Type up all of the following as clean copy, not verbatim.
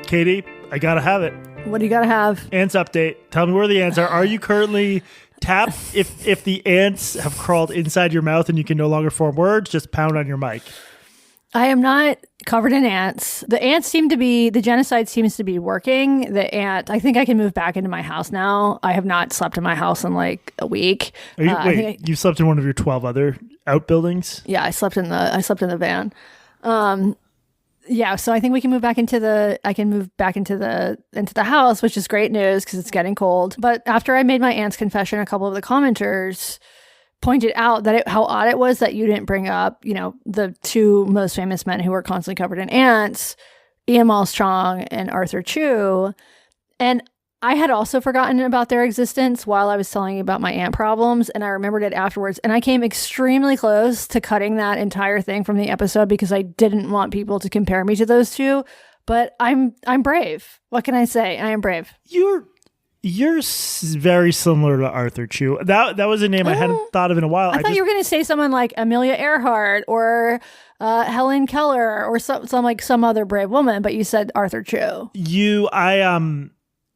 Katie, I gotta have it. What do you gotta have? Ants update. Tell me where the ants are. Are you currently tapped? If the ants have crawled inside your mouth and you can no longer form words, just pound on your mic. I am not covered in ants. The genocide seems to be working. I think I can move back into my house now. I have not slept in my house in like a week. You slept in one of your 12 other outbuildings? Yeah, I slept in the van. Yeah, so I think we can move back into the house, which is great news because it's getting cold. But after I made my aunt's confession, a couple of the commenters pointed out that how odd it was that you didn't bring up, the two most famous men who were constantly covered in ants, Ian Miles Chong and Arthur Chu. And I had also forgotten about their existence while I was telling you about my ant problems, and I remembered it afterwards. And I came extremely close to cutting that entire thing from the episode because I didn't want people to compare me to those two. But I'm brave. What can I say? I am brave. You're very similar to Arthur Chu. That was a name I hadn't thought of in a while. I thought you were going to say someone like Amelia Earhart or Helen Keller or some other brave woman, but you said Arthur Chu.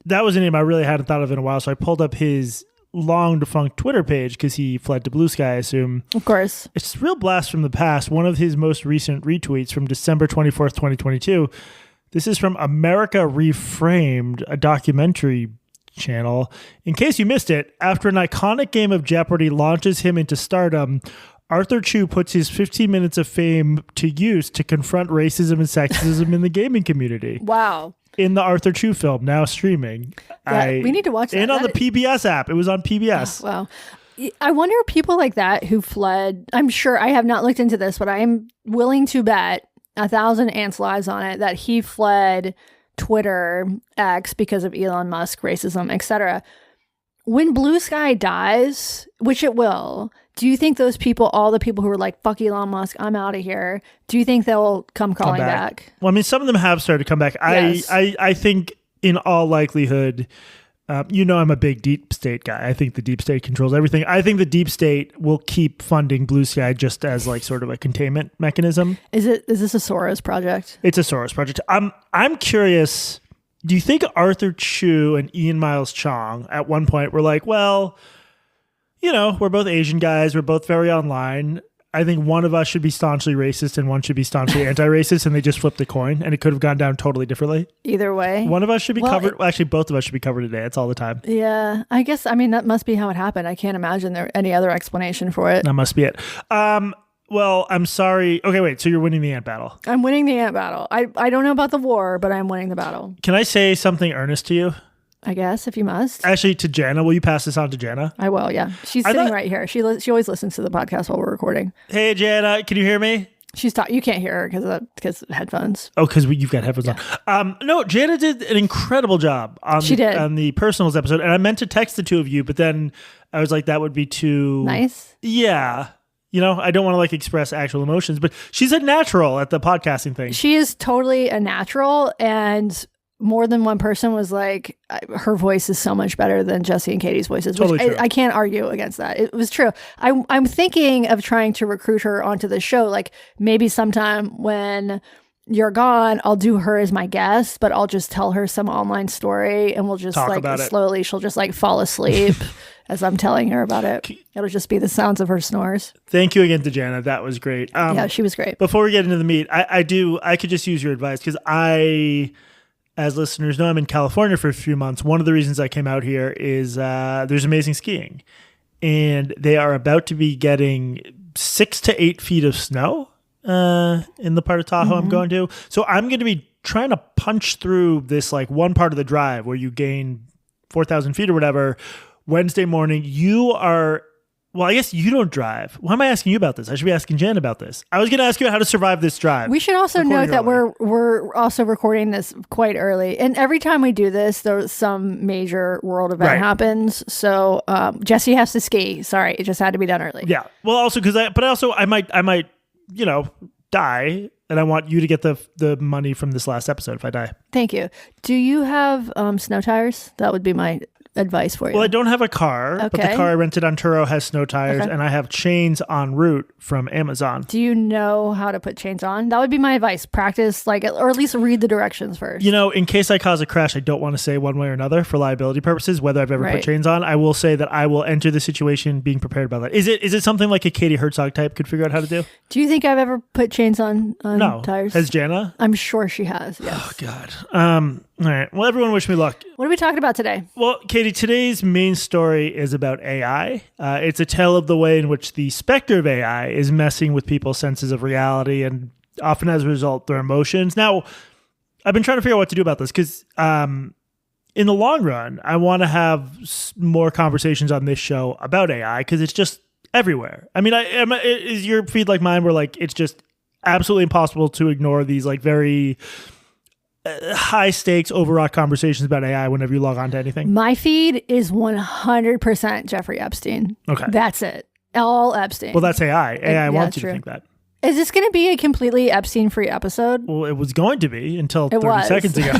That was a name I really hadn't thought of in a while, so I pulled up his long defunct Twitter page because he fled to Blue Sky, I assume. Of course. It's a real blast from the past. One of his most recent retweets from December 24th, 2022. This is from America Reframed, a documentary channel. In case you missed it, after an iconic game of Jeopardy launches him into stardom, Arthur Chu puts his 15 minutes of fame to use to confront racism and sexism in the gaming community. Wow. In the Arthur Chu film, now streaming. Yeah, we need to watch that. And on the PBS app. It was on PBS. Oh, wow. I wonder people like that who fled. I'm sure, I have not looked into this, but I am willing to bet 1,000 ants' lives on it that he fled Twitter, X, because of Elon Musk, racism, etc. When Blue Sky dies, which it will, do you think those people, all the people who were like, fuck Elon Musk, I'm out of here, do you think they'll come crawling back? Well, I mean, some of them have started to come back. Yes. I think in all likelihood, I'm a big deep state guy. I think the deep state controls everything. I think the deep state will keep funding Blue Sky just as like sort of a containment mechanism. Is this a Soros project? It's a Soros project. I'm curious. Do you think Arthur Chu and Ian Miles Chong at one point were like, well, we're both Asian guys. We're both very online. I think one of us should be staunchly racist and one should be staunchly anti-racist, and they just flipped the coin, and it could have gone down totally differently. Either way. One of us should be covered. Well, actually, both of us should be covered today. It's all the time. Yeah. I guess, that must be how it happened. I can't imagine there any other explanation for it. That must be it. Well, I'm sorry. Okay, wait. So you're winning the ant battle. I'm winning the ant battle. I don't know about the war, but I'm winning the battle. Can I say something earnest to you? I guess, if you must. Actually, to Jana. Will you pass this on to Jana? I will, yeah. She's sitting right here. She always listens to the podcast while we're recording. Hey, Jana. Can you hear me? You can't hear her because of headphones. Oh, because you've got headphones on. No, Jana did an incredible job on the personals episode. And I meant to text the two of you, but then I was like, that would be too... Nice? Yeah. I don't want to express actual emotions, but she's a natural at the podcasting thing. She is totally a natural, and more than one person was like, her voice is so much better than Jesse and Katie's voices, totally which I can't argue against that. It was true. I'm thinking of trying to recruit her onto the show. Like maybe sometime when you're gone, I'll do her as my guest, but I'll just tell her some online story and we'll just slowly, she'll just fall asleep as I'm telling her about it. It'll just be the sounds of her snores. Thank you again to Jana. That was great. Yeah, she was great. Before we get into the meat, I could just use your advice because as listeners know, I'm in California for a few months. One of the reasons I came out here is there's amazing skiing. And they are about to be getting 6 to 8 feet of snow in the part of Tahoe I'm going to. So I'm going to be trying to punch through this one part of the drive where you gain 4,000 feet or whatever. Wednesday morning, well, I guess you don't drive. Why am I asking you about this? I should be asking Jen about this. I was going to ask you how to survive this drive. We should also note that we're also recording this quite early. And every time we do this, there's some major world event happens. So Jesse has to ski. Sorry, it just had to be done early. Yeah. Well, also because I might die, and I want you to get the money from this last episode if I die. Thank you. Do you have snow tires? That would be my advice for you. Well, I don't have a car, but the Okay. car I rented on Turo has snow tires, Okay. and I have chains en route from Amazon. Do you know how to put chains on? That would be my advice. Practice, or at least read the directions first. You know, in case I cause a crash, I don't want to say one way or another for liability purposes whether I've ever put Right. chains on. I will say that I will enter the situation being prepared about that. Is it something like a Katie Herzog type could figure out how to do? Do you think I've ever put chains on No. tires? Has Jana? I'm sure she has. Yes. Oh, God. All right. Well, everyone wish me luck. What are we talking about today? Well, Katie, today's main story is about AI. It's a tale of the way in which the specter of AI is messing with people's senses of reality and often as a result, their emotions. Now, I've been trying to figure out what to do about this because in the long run, I want to have more conversations on this show about AI because it's just everywhere. I mean, is your feed like mine where like it's just absolutely impossible to ignore these like very high stakes, overwrought conversations about AI whenever you log on to anything? My feed is 100% Jeffrey Epstein. Okay. That's it. All Epstein. Well, that's AI. AI wants you true. to think that. Is this going to be a completely Epstein-free episode? Well, it was going to be until 30 was. seconds ago.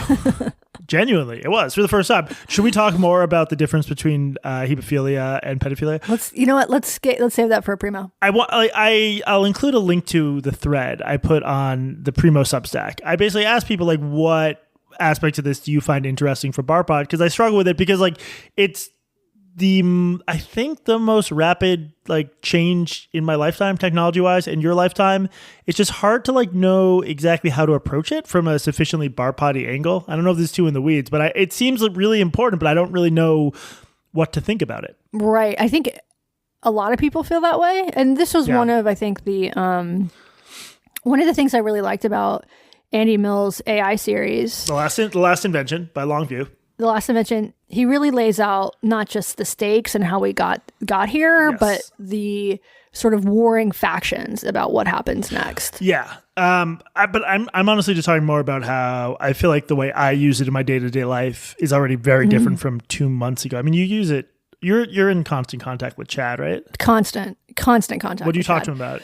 Genuinely, it was for the first time. Should we talk more about the difference between hebephilia and pedophilia? You know what? Let's save that for a primo. I'll include a link to the thread I put on the Primo Substack. I basically asked people like, what aspects of this do you find interesting for BarPod? Because I struggle with it because like it's I think the most rapid like change in my lifetime, technology wise, and your lifetime. It's just hard to like know exactly how to approach it from a sufficiently BarPod-y angle. I don't know if this is too in the weeds, but it seems really important, but I don't really know what to think about it. Right. I think a lot of people feel that way, and this was one of, I think, the one of the things I really liked about Andy Mill's AI series, The Last Invention by Longview. The Last Invention, he really lays out not just the stakes and how we got here, Yes. but the sort of warring factions about what happens next. Yeah. But I'm honestly just talking more about how I feel like the way I use it in my day-to-day life is already very different from 2 months ago. I mean, you use it, you're in constant contact with Chad, right? Constant contact. What do you with talk Chad. to him about?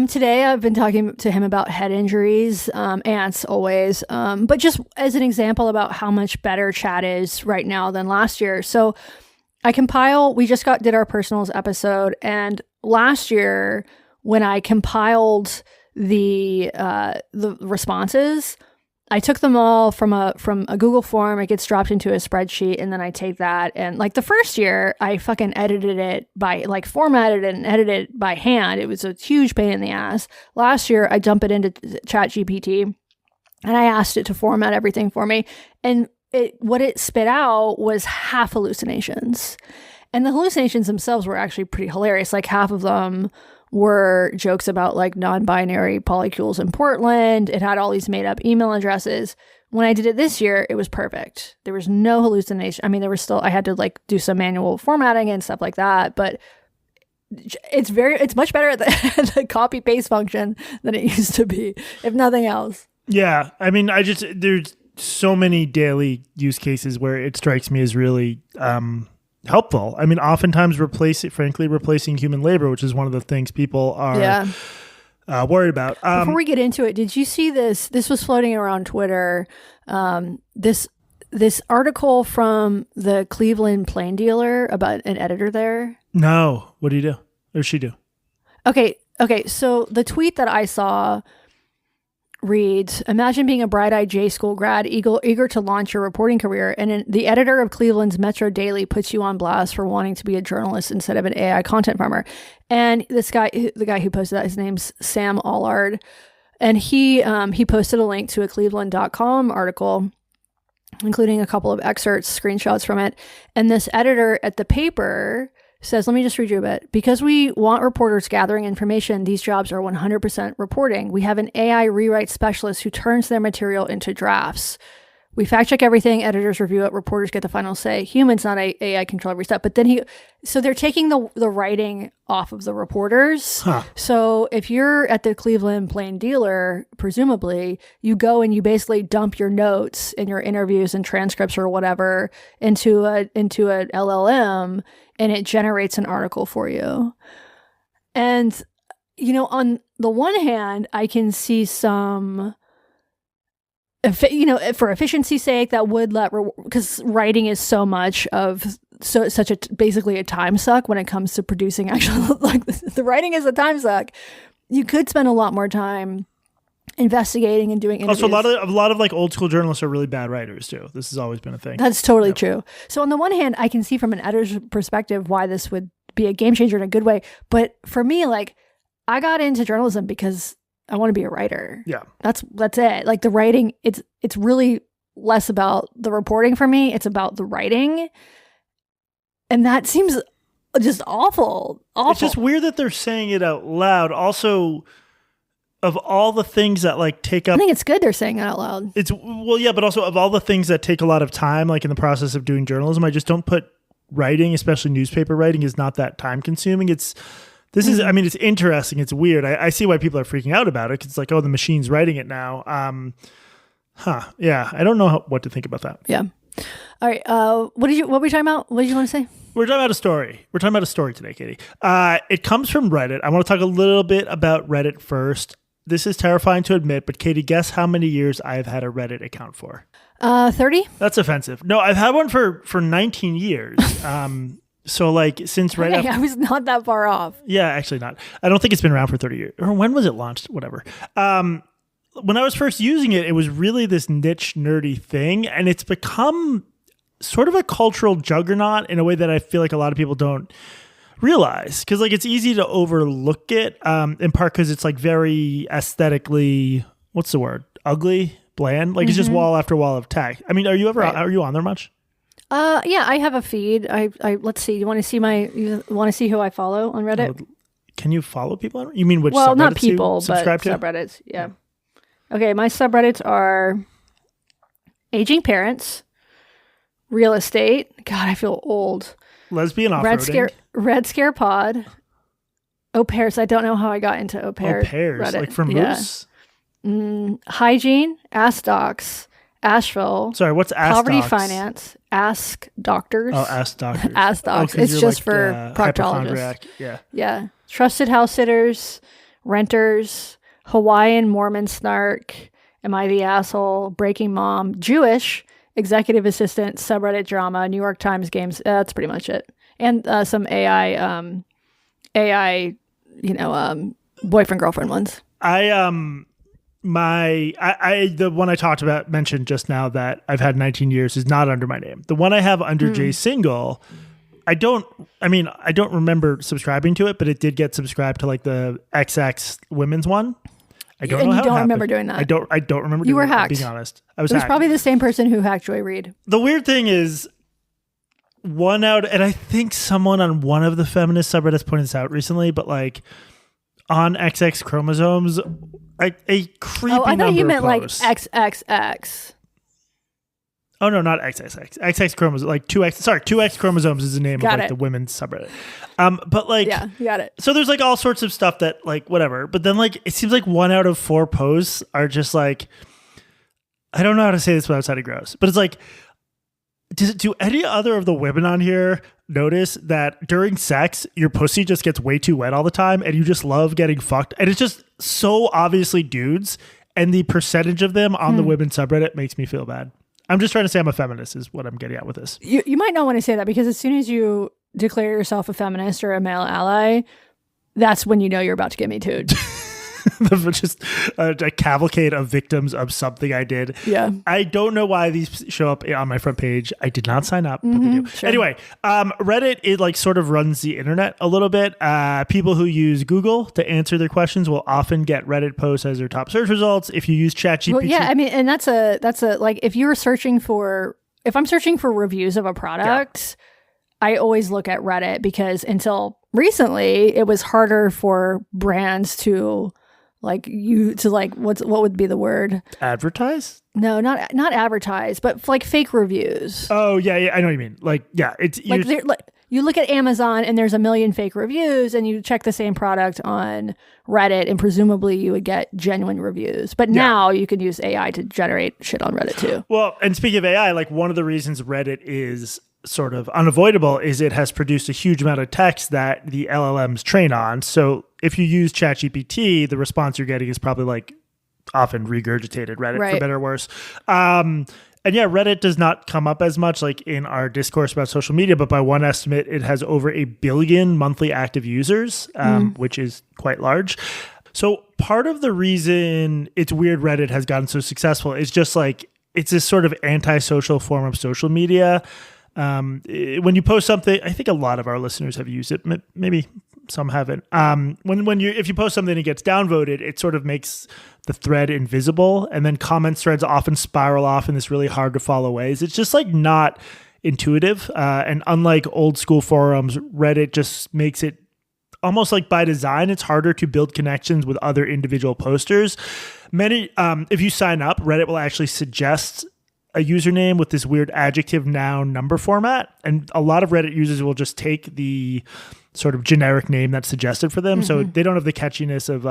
Today I've been talking to him about head injuries, ants always, but just as an example about how much better Chad is right now than last year. So we just did our personals episode, and last year when I compiled the responses, I took them all from a Google form. It gets dropped into a spreadsheet, and then I take that, and like the first year, I fucking edited it formatted it and edited it by hand. It was a huge pain in the ass. Last year, I dump it into ChatGPT, and I asked it to format everything for me, and what it spit out was half hallucinations, and the hallucinations themselves were actually pretty hilarious. Like half of them were jokes about like non-binary polycules in Portland. It had all these made up email addresses. When I did it this year, it was perfect. There was no hallucination. I mean, I had to like do some manual formatting and stuff like that, but it's much better at the copy paste function than it used to be, if nothing else. Yeah. I mean, there's so many daily use cases where it strikes me as really, helpful. I mean, oftentimes replacing human labor, which is one of the things people are worried about. Before we get into it, did you see this? This was floating around Twitter. This article from the Cleveland Plain Dealer about an editor there. No. What do you do? Or she do? Okay. So the tweet that I saw reads, imagine being a bright-eyed J school grad eager to launch your reporting career, and the editor of Cleveland's Metro Daily puts you on blast for wanting to be a journalist instead of an AI content farmer. And the guy who posted that, his name's Sam Allard, and he posted a link to a Cleveland.com article, including a couple of excerpts, screenshots from it. And this editor at the paper says, let me just read you a bit. Because we want reporters gathering information, these jobs are 100% reporting. We have an AI rewrite specialist who turns their material into drafts. We fact check everything, editors review it, reporters get the final say. Humans, not AI, control every step. But then so they're taking the writing off of the reporters. Huh. So if you're at the Cleveland Plain Dealer, presumably, you go and you basically dump your notes and your interviews and transcripts or whatever into an LLM, and it generates an article for you. And, on the one hand, I can see some for efficiency's sake, that would because writing is so much of such a basically a time suck when it comes to producing actual like the writing is a time suck. You could spend a lot more time investigating and doing interviews. Also, a lot of like old school journalists are really bad writers too. This has always been a thing. That's totally true. So on the one hand, I can see from an editor's perspective why this would be a game changer in a good way. But for me, like I got into journalism because I want to be a writer. Yeah. That's it. Like the writing, it's really less about the reporting for me. It's about the writing. And that seems just awful. It's just weird that they're saying it out loud. Also, of all the things that like take up, I think it's good they're saying it out loud. But also of all the things that take a lot of time, like in the process of doing journalism, I just don't put writing, especially newspaper writing, is not that time consuming. It's interesting. It's weird. I see why people are freaking out about it. 'Cause it's like, oh, the machine's writing it now. Yeah. I don't know what to think about that. Yeah. All right. What were we talking about? What did you want to say? We're talking about a story. We're talking about a story today, Katie. It comes from Reddit. I want to talk a little bit about Reddit first. This is terrifying to admit, but Katie, guess how many years I've had a Reddit account for? 30? That's offensive. No, I've had one for 19 years. So like since right after, I was not that far off. Yeah, actually not. I don't think it's been around for 30 years. Or when was it launched? Whatever. When I was first using it, it was really this niche nerdy thing, and it's become sort of a cultural juggernaut in a way that I feel like a lot of people don't realize. Because like it's easy to overlook it, in part because it's like very aesthetically, what's the word? Ugly, bland. Like it's just wall after wall of text. I mean, are you on there much? Yeah, I have a feed. I let's see. You want to see who I follow on Reddit? Can you follow people on? You mean which? Well, subreddits not people, you subscribe but to? subreddits. Yeah. Okay, my subreddits are aging parents, real estate. God, I feel old. Lesbian off-roading. Red Scare Pod. Au pairs. I don't know how I got into au pairs. Au pairs, Reddit. like from Moose. Hygiene, Ask Docs, Asheville. Sorry, what's Ask Poverty Docs? Finance, Ask Doctors. Oh, Ask Doctors. Ask Docs. Oh, it's you're just like, for proctologists. Yeah. Yeah. Trusted House Sitters, Renters, Hawaiian Mormon Snark, Am I the Asshole, Breaking Mom, Jewish, Executive Assistant, Subreddit Drama, New York Times Games. That's pretty much it. And some AI, boyfriend girlfriend ones. The one I talked about, mentioned just now that I've had 19 years is not under my name. The one I have under J Single, I don't remember subscribing to it, but it did get subscribed to like the XX women's one. I don't know how it happened. You don't remember doing that. I don't remember doing You were that, hacked. being honest. I was It was hacked. probably the same person who hacked Joy Reid. The weird thing is and I think someone on one of the feminist subreddits pointed this out recently, but like on XX chromosomes, a creepy number. Oh, I thought you meant like posts. XXX. Oh no, not XXX. XX chromosomes, like 2X. Sorry, 2X chromosomes is the name of like the women's subreddit. But like, yeah, you got it. So there's like all sorts of stuff that like whatever. But then like it seems like 1 out of 4 posts are just like, I don't know how to say this without sounding gross, but it's like, do any other of the women on here notice that during sex your pussy just gets way too wet all the time and you just love getting fucked? And it's just so obviously dudes, and the percentage of them on the women's subreddit makes me feel bad. I'm just trying to say I'm a feminist is what I'm getting at with this. You might not want to say that, because as soon as you declare yourself a feminist or a male ally, that's when you know you're about to get Me Too'd. Just a cavalcade of victims of something I did. Yeah. I don't know why these show up on my front page. I did not sign up, but they do. Sure. Anyway, Reddit, it like sort of runs the internet a little bit. People who use Google to answer their questions will often get Reddit posts as their top search results. If you use ChatGPT. Well, yeah, I mean, and that's a like, if I'm searching for reviews of a product, I always look at Reddit, because until recently it was harder for brands to what would be the word? Advertise? No, not advertise, but like fake reviews. Oh yeah, I know what you mean. Like, yeah, it's like you look at Amazon and there's a million fake reviews, and you check the same product on Reddit and presumably you would get genuine reviews. But now you can use AI to generate shit on Reddit too. Well, and speaking of AI, like one of the reasons Reddit is sort of unavoidable is it has produced a huge amount of text that the LLMs train on. So if you use ChatGPT, the response you're getting is probably like often regurgitated Reddit, Right. for better or worse. And yeah, Reddit does not come up as much like in our discourse about social media, but by one estimate, it has over 1 billion monthly active users, which is quite large. So part of the reason it's weird Reddit has gotten so successful is just like, it's this sort of antisocial form of social media. When you post something, I think a lot of our listeners have used it. Maybe some haven't. If you post something and it gets downvoted, it sort of makes the thread invisible, and then comments threads often spiral off in this really hard to follow ways. It's just like not intuitive. And unlike old school forums, Reddit just makes it almost like by design. It's harder to build connections with other individual posters. If you sign up, Reddit will actually suggest a username with this weird adjective, noun, number format. And a lot of Reddit users will just take the sort of generic name that's suggested for them. So they don't have the catchiness of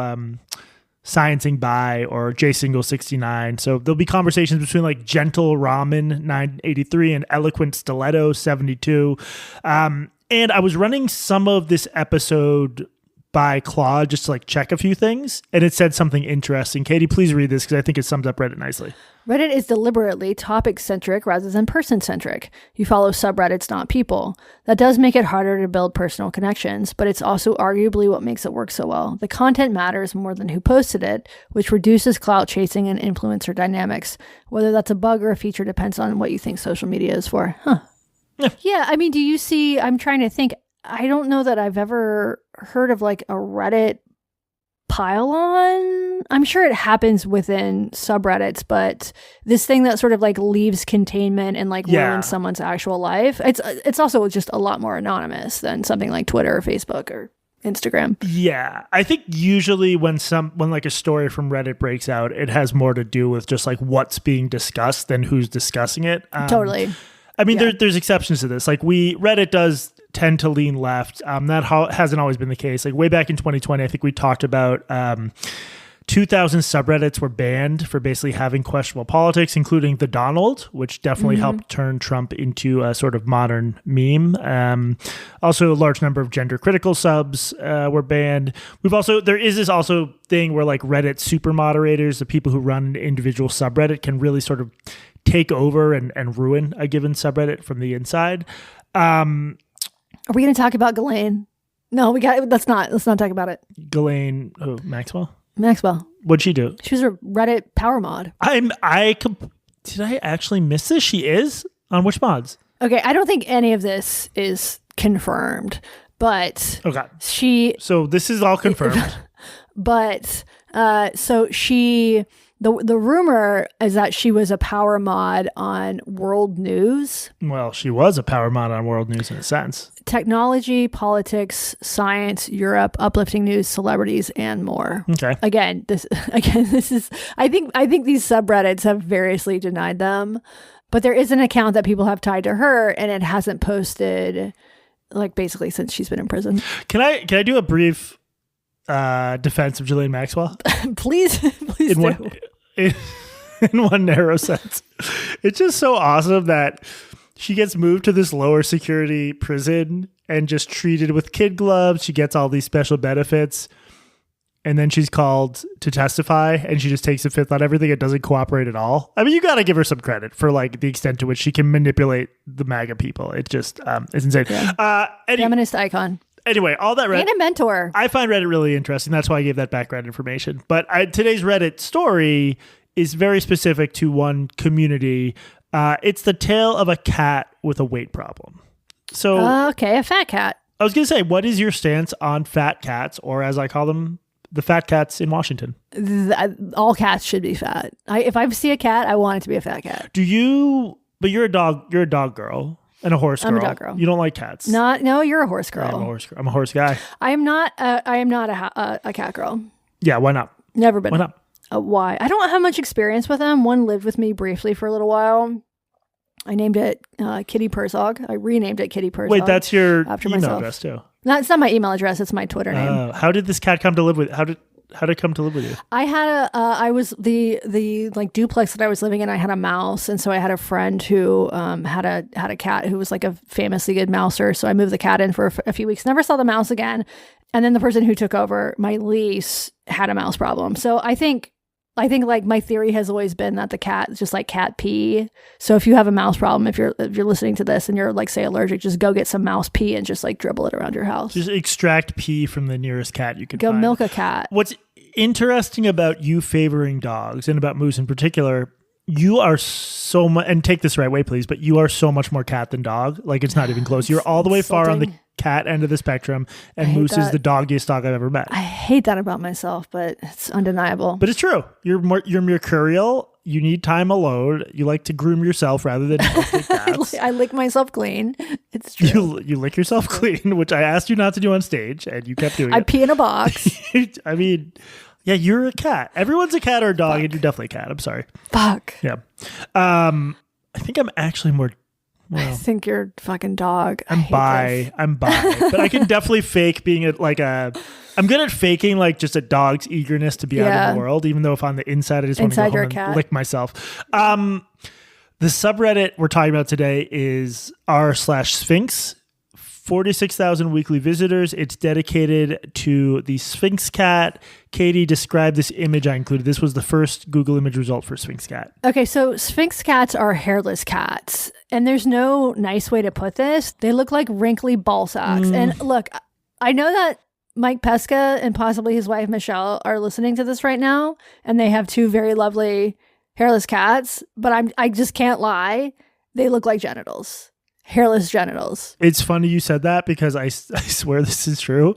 sciencing by or jsingle69. So there'll be conversations between like gentle ramen 983 and eloquent stiletto 72. And I was running some of this episode by Claude just to like check a few things, and it said something interesting. Katie, please read this because I think it sums up Reddit nicely. Reddit is deliberately topic-centric rather than person-centric. You follow subreddits, not people. That does make it harder to build personal connections, but it's also arguably what makes it work so well. The content matters more than who posted it, which reduces clout chasing and influencer dynamics. Whether that's a bug or a feature depends on what you think social media is for. Yeah, I mean, do you see, I'm trying to think, I don't know that I've ever heard of like a Reddit pile-on. I'm sure it happens within subreddits, but this thing that sort of like leaves containment and like ruins someone's actual life, it's also just a lot more anonymous than something like Twitter or Facebook or Instagram. Yeah. I think usually when like a story from Reddit breaks out, it has more to do with just like what's being discussed than who's discussing it. Totally. I mean, there's exceptions to this. Like Reddit does tend to lean left. That hasn't always been the case. Like way back in 2020, I think we talked about 2,000 subreddits were banned for basically having questionable politics, including the Donald, which definitely helped turn Trump into a sort of modern meme. Also, a large number of gender critical subs were banned. There is this also thing where like Reddit super moderators, the people who run an individual subreddit, can really sort of take over and ruin a given subreddit from the inside. Are we going to talk about Ghislaine? No, let's not talk about it. Ghislaine, Maxwell? Maxwell. What'd she do? She was a Reddit power mod. Did I actually miss this? She is? On which mods? Okay, I don't think any of this is confirmed, but okay. So this is all confirmed. But so she... The rumor is that she was a power mod on World News. Well, she was a power mod on World News in a sense. Technology, politics, science, Europe, uplifting news, celebrities, and more. Okay. Again, this is. I think these subreddits have variously denied them, but there is an account that people have tied to her, and it hasn't posted, like basically since she's been in prison. Can I do a brief defense of Ghislaine Maxwell? please do. In one narrow sense. It's just so awesome that she gets moved to this lower security prison and just treated with kid gloves. She gets all these special benefits. And then she's called to testify and she just takes the fifth on everything. It doesn't cooperate at all. I mean, you got to give her some credit for like the extent to which she can manipulate the MAGA people. It just is insane. Yeah. Feminist icon. Anyway, all that Reddit. And a mentor. I find Reddit really interesting. That's why I gave that background information. But today's Reddit story is very specific to one community. It's the tale of a cat with a weight problem. So, okay, a fat cat. I was going to say, what is your stance on fat cats, or as I call them, the fat cats in Washington? All cats should be fat. If I see a cat, I want it to be a fat cat. Do you? But you're a dog girl. And a horse girl. I'm a dog girl. You don't like cats. No, you're a horse girl. I'm a horse girl. I'm a horse guy. I am not a cat girl. Yeah, why not? Never been. Why not? Why? I don't have much experience with them. One lived with me briefly for a little while. I named it Kitty Pursog. I renamed it Kitty Pursog. Wait, that's your after email myself. address too. No, it's not my email address. It's my Twitter name. How did this cat come to live with? How did it come to live with you? I had I was the like duplex that I was living in. I had a mouse, and so I had a friend who had a cat who was like a famously good mouser. So I moved the cat in for a few weeks. Never saw the mouse again. And then the person who took over my lease had a mouse problem. So I think I think like my theory has always been that the cat is just like cat pee. So if you have a mouse problem, if you're listening to this and you're like say allergic, just go get some mouse pee and just like dribble it around your house. Just extract pee from the nearest cat you can go find. milk a cat. What's interesting about you favoring dogs and about Moose in particular, you are so much, and take this the right way, please, but you are so much more cat than dog. Like it's not even close. You're all the way far on the cat end of the spectrum, and Moose is the doggiest dog I've ever met. I hate that about myself, but it's undeniable. But it's true. You're mercurial. You need time alone. You like to groom yourself rather than take cats. I lick myself clean. It's true. You lick yourself clean, which I asked you not to do on stage, and you kept doing it. I pee in a box. I mean, yeah, you're a cat. Everyone's a cat or a dog, and you're definitely a cat. I'm sorry. Fuck. Yeah. I think I'm actually more... Well, I think you're a fucking dog. I'm bi, but I can definitely fake being I'm good at faking like just a dog's eagerness to be out in the world, even though if on the inside I just want to go home and lick myself. The subreddit we're talking about today is r/sphinx. 46,000 weekly visitors. It's dedicated to the Sphinx cat. Katie, describe this image I included. This was the first Google image result for Sphinx cat. Okay, so Sphinx cats are hairless cats. And there's no nice way to put this. They look like wrinkly ball sacks. And look, I know that Mike Pesca and possibly his wife Michelle are listening to this right now. And they have two very lovely hairless cats. But I just can't lie. They look like genitals. Hairless genitals. It's funny you said that because I swear this is true.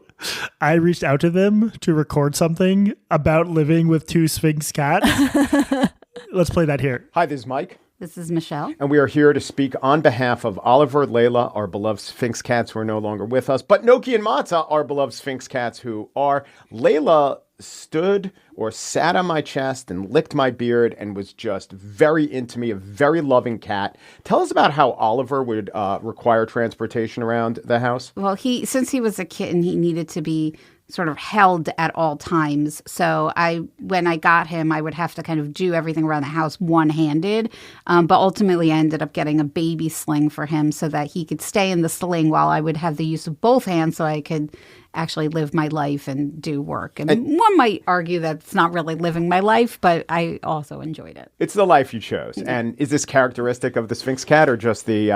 I reached out to them to record something about living with two Sphinx cats. Let's play that here. Hi, this is Mike. This is Michelle. And we are here to speak on behalf of Oliver, Layla, our beloved Sphinx cats who are no longer with us, but Noki and Matza, our beloved Sphinx cats who are. Layla stood or sat on my chest and licked my beard and was just very into me, a very loving cat. Tell us about how Oliver would require transportation around the house. Well, since he was a kitten, he needed to be sort of held at all times. So when I got him, I would have to kind of do everything around the house one-handed. But ultimately, I ended up getting a baby sling for him so that he could stay in the sling while I would have the use of both hands so I could actually live my life and do work. And one might argue that it's not really living my life, but I also enjoyed it. It's the life you chose. Yeah. And is this characteristic of the Sphinx cat or just the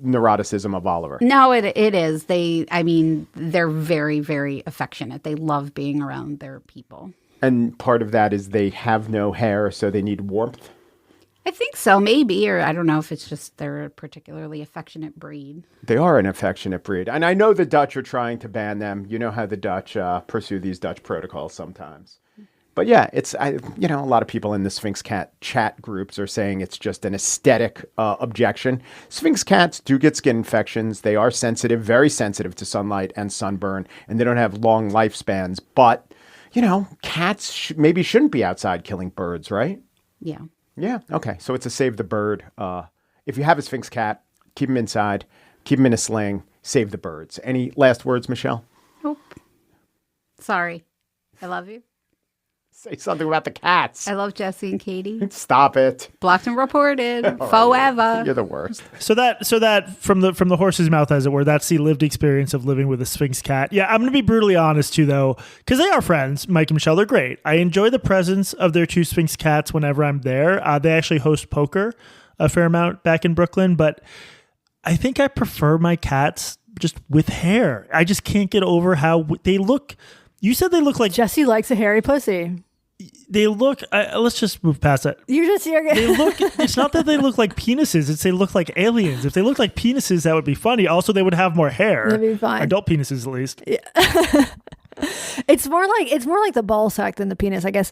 neuroticism of Oliver? No, it is. They're very, very affectionate. They love being around their people. And part of that is they have no hair, so they need warmth? I think so, maybe, or I don't know if it's just they're a particularly affectionate breed. They are an affectionate breed. And I know the Dutch are trying to ban them. You know how the Dutch pursue these Dutch protocols sometimes. But yeah, a lot of people in the Sphinx cat chat groups are saying it's just an aesthetic objection. Sphinx cats do get skin infections. They are sensitive, very sensitive to sunlight and sunburn, and they don't have long lifespans. But, cats maybe shouldn't be outside killing birds, right? Yeah. Yeah. Okay. So it's a save the bird. If you have a Sphinx cat, keep him inside, keep him in a sling, save the birds. Any last words, Michelle? Nope. Sorry. I love you. Say something about the cats. I love Jesse and Katie. Stop it. Blocked and reported. Forever. You're the worst. So that from the horse's mouth, as it were, that's the lived experience of living with a Sphinx cat. Yeah, I'm going to be brutally honest too, though, because they are friends. Mike and Michelle, they're great. I enjoy the presence of their two Sphinx cats whenever I'm there. They actually host poker a fair amount back in Brooklyn, but I think I prefer my cats just with hair. I just can't get over how they look. You said they look like Jesse likes a hairy pussy. They look. Let's just move past that. They look. It's not that they look like penises. It's they look like aliens. If they look like penises, that would be funny. Also, they would have more hair. That'd be fine. Adult penises, at least. Yeah. It's more like the ball sack than the penis, I guess.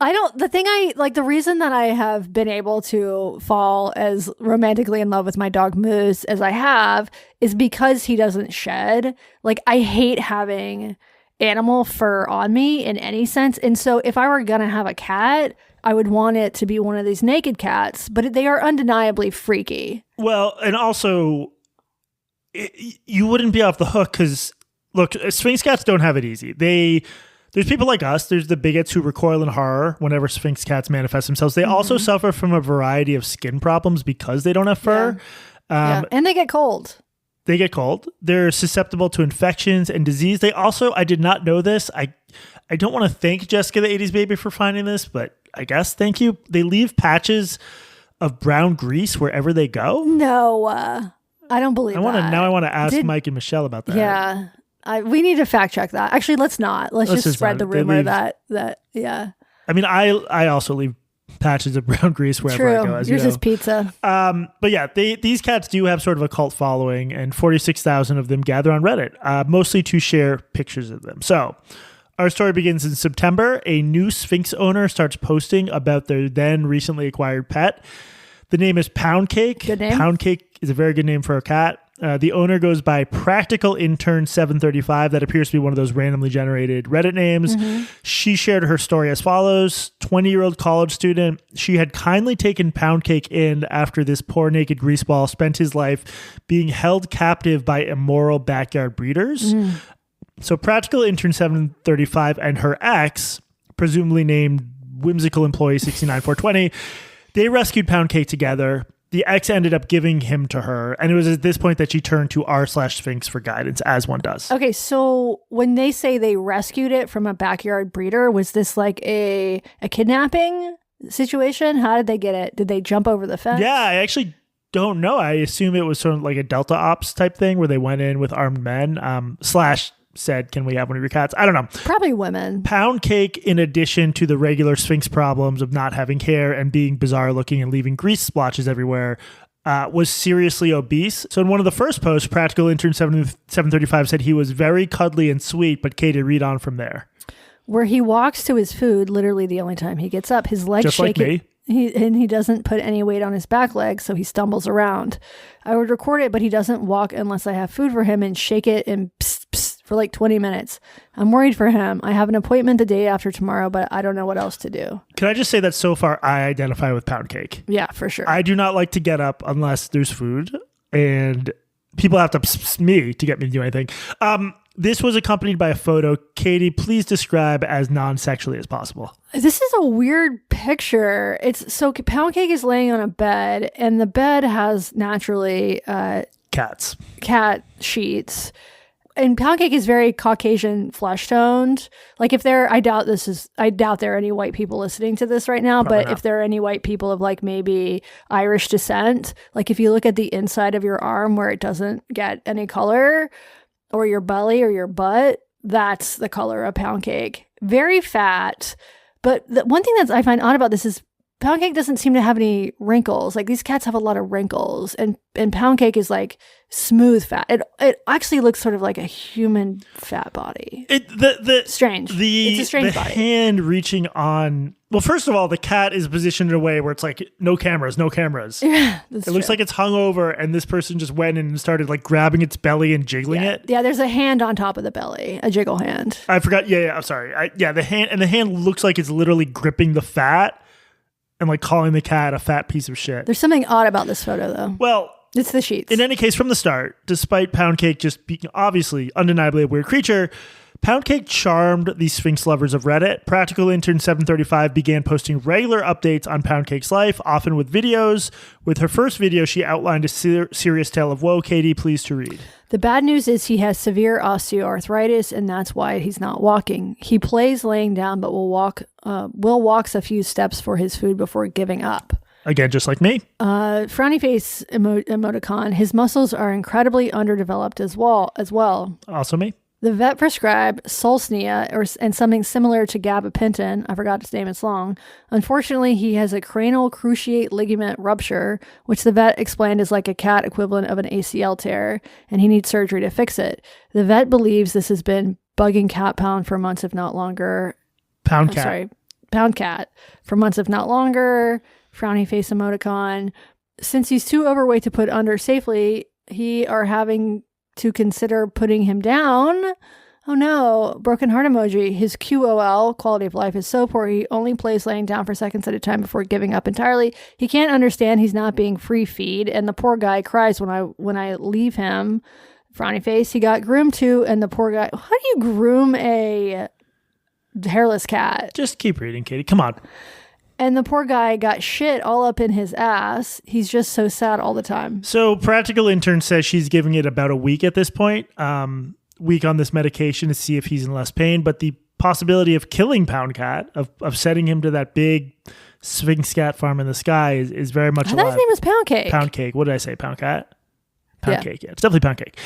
The reason that I have been able to fall as romantically in love with my dog Moose as I have is because he doesn't shed. Like, I hate having animal fur on me in any sense. And so if I were going to have a cat, I would want it to be one of these naked cats, but they are undeniably freaky. Well, and also you wouldn't be off the hook because look, Sphinx cats don't have it easy. There's people like us. There's the bigots who recoil in horror whenever Sphinx cats manifest themselves. They also suffer from a variety of skin problems because they don't have fur. Yeah. And they get cold. They get cold. They're susceptible to infections and disease. They also, I did not know this. I don't want to thank Jessica, the 80s baby, for finding this, but I guess, thank you. They leave patches of brown grease wherever they go. No, I don't believe that. I want to ask Mike and Michelle about that. Yeah. We need to fact check that. Actually, let's not. Let's just spread the rumor that yeah. I mean, I also leave patches of brown grease wherever I go. As yours you know. is pizza. But yeah, these cats do have sort of a cult following, and 46,000 of them gather on Reddit, mostly to share pictures of them. So our story begins in September. A new Sphinx owner starts posting about their then recently acquired pet. The name is Pound Cake. Good name. Pound Cake is a very good name for a cat. The owner goes by Practical Intern 735. That appears to be one of those randomly generated Reddit names. Mm-hmm. She shared her story as follows. 20-year-old college student. She had kindly taken Pound Cake in after this poor naked greaseball spent his life being held captive by immoral backyard breeders. Mm. So Practical Intern 735 and her ex, presumably named Whimsical Employee 69420, they rescued Pound Cake together. The ex ended up giving him to her, and it was at this point that she turned to r/Sphinx for guidance, as one does. Okay, so when they say they rescued it from a backyard breeder, was this like a kidnapping situation? How did they get it? Did they jump over the fence? Yeah, I actually don't know. I assume it was sort of like a Delta Ops type thing where they went in with armed men, / said, can we have one of your cats? I don't know. Probably women. Pound Cake, in addition to the regular Sphinx problems of not having hair and being bizarre looking and leaving grease splotches everywhere, was seriously obese. So in one of the first posts, Practical Intern 735 said he was very cuddly and sweet, but Katie, read on from there. Where he walks to his food, literally the only time he gets up, his legs just shake. Like me. He doesn't put any weight on his back legs, so he stumbles around. I would record it, but he doesn't walk unless I have food for him and shake it and psst, psst for like 20 minutes. I'm worried for him. I have an appointment the day after tomorrow, but I don't know what else to do. Can I just say that so far I identify with Pound Cake? Yeah, for sure. I do not like to get up unless there's food, and people have to psst me to get me to do anything. This was accompanied by a photo. Katie, please describe as non-sexually as possible. This is a weird picture. So Pound Cake is laying on a bed, and the bed has naturally cat sheets. And Pound Cake is very Caucasian flesh toned. Like I doubt there are any white people listening to this right now, Probably but not. if there are any white people of like maybe Irish descent, like if you look at the inside of your arm where it doesn't get any color, or your belly or your butt, that's the color of Pound Cake. Very fat. But the one thing that I find odd about this is Pound Cake doesn't seem to have any wrinkles. Like these cats have a lot of wrinkles, and Pound Cake is like smooth fat. It actually looks sort of like a human fat body. Strange. It's a strange the body. Hand reaching on. Well, first of all, the cat is positioned in a way where it's like no cameras. Yeah, it looks like it's hung over, and this person just went in and started like grabbing its belly and jiggling it. Yeah, there's a hand on top of the belly, a jiggle hand. I forgot. Yeah. I'm sorry. The hand looks like it's literally gripping the fat and like calling the cat a fat piece of shit. There's something odd about this photo, though. Well, it's the sheets. In any case, from the start, despite Pound Cake just being obviously, undeniably a weird creature, Pound Cake charmed the Sphinx lovers of Reddit. Practical Intern 735 began posting regular updates on Pound Cake's life, often with videos. With her first video, she outlined a serious tale of woe. Katie, please to read. The bad news is he has severe osteoarthritis, and that's why he's not walking. He plays laying down, but will walks a few steps for his food before giving up. Again, just like me. Frowny face emoticon. His muscles are incredibly underdeveloped as well. Also me. The vet prescribed Solsnia and something similar to gabapentin. I forgot its name, it's long. Unfortunately, he has a cranial cruciate ligament rupture, which the vet explained is like a cat equivalent of an ACL tear, and he needs surgery to fix it. The vet believes this has been bugging Cat Pound for months, if not longer. Pound Cat for months, if not longer. Frowny face emoticon. Since he's too overweight to put under safely, he are having to consider putting him down. Oh no, broken heart emoji. His QOL, quality of life, is so poor he only plays laying down for seconds at a time before giving up entirely. He can't understand he's not being free feed, and the poor guy cries when I leave him. Frowny face. He got groomed too, and the poor guy. How do you groom a hairless cat? Just keep reading, Katie. Come on. And the poor guy got shit all up in his ass. He's just so sad all the time. So Practical Intern says she's giving it about a week at this point. week on this medication to see if he's in less pain, but the possibility of killing Pound Cat, of sending him to that big Sphinx cat farm in the sky is very much I thought his name was Pound Cake. Pound Cake. What did I say? Pound Cat? Pound Cake, yeah. It's definitely Pound Cake.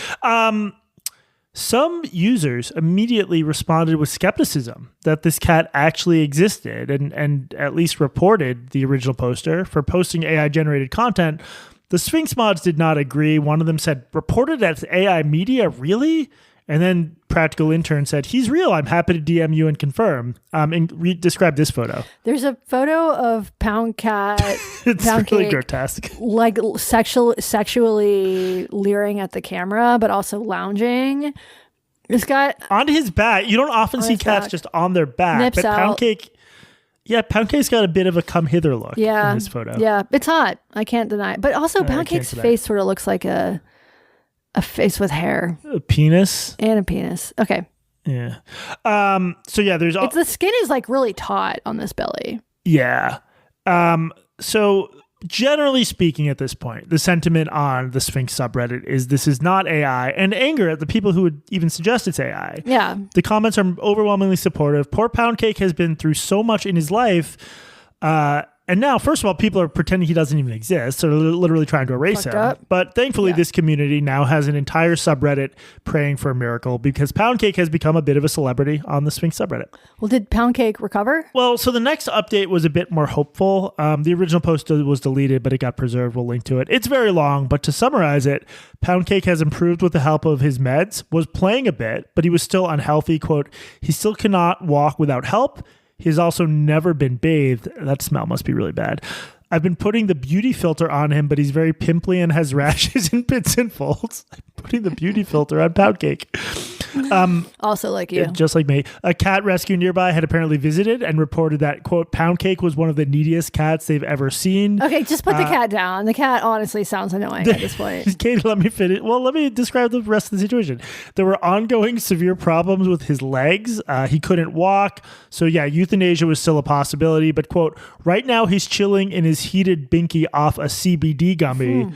Some users immediately responded with skepticism that this cat actually existed and at least reported the original poster for posting AI-generated content. The Sphinx mods did not agree. One of them said, reported as AI media? Really? And then Practical Intern said, he's real. I'm happy to DM you and confirm. And describe this photo. There's a photo of Pound Cat. It's Pound really Cake, grotesque. like sexually leering at the camera, but also lounging. It's got on his back. You don't often see cats just on their back. Nips but Pound out. Cake, Pound Cake's got a bit of a come hither look in this photo. Yeah, it's hot. I can't deny it. But also I Pound can't Cake's deny face sort of looks like a face with hair. A penis. And a penis. Okay. Yeah. So yeah, there's the skin is like really taut on this belly. Yeah. So generally speaking at this point, the sentiment on the Sphinx subreddit is this is not AI, and anger at the people who would even suggest it's AI. Yeah. The comments are overwhelmingly supportive. Poor Pound Cake has been through so much in his life. And now, first of all, people are pretending he doesn't even exist. So they're literally trying to erase Fucked him. up. But thankfully, this community now has an entire subreddit praying for a miracle because Pound Cake has become a bit of a celebrity on the Sphinx subreddit. Well, did Pound Cake recover? Well, so the next update was a bit more hopeful. The original post was deleted, but it got preserved. We'll link to it. It's very long, but to summarize it, Pound Cake has improved with the help of his meds, was playing a bit, but he was still unhealthy. Quote, he still cannot walk without help. He's also never been bathed. That smell must be really bad. I've been putting the beauty filter on him, but he's very pimply and has rashes and pits and folds. I'm putting the beauty filter on Pound Cake. Also like you. Just like me. A cat rescue nearby had apparently visited and reported that, quote, Pound Cake was one of the neediest cats they've ever seen. Okay, just put the cat down. The cat honestly sounds annoying at this point. Katie, let me finish. Well, let me describe the rest of the situation. There were ongoing severe problems with his legs. He couldn't walk. So yeah, euthanasia was still a possibility. But, quote, right now he's chilling in his heated binky off a CBD gummy.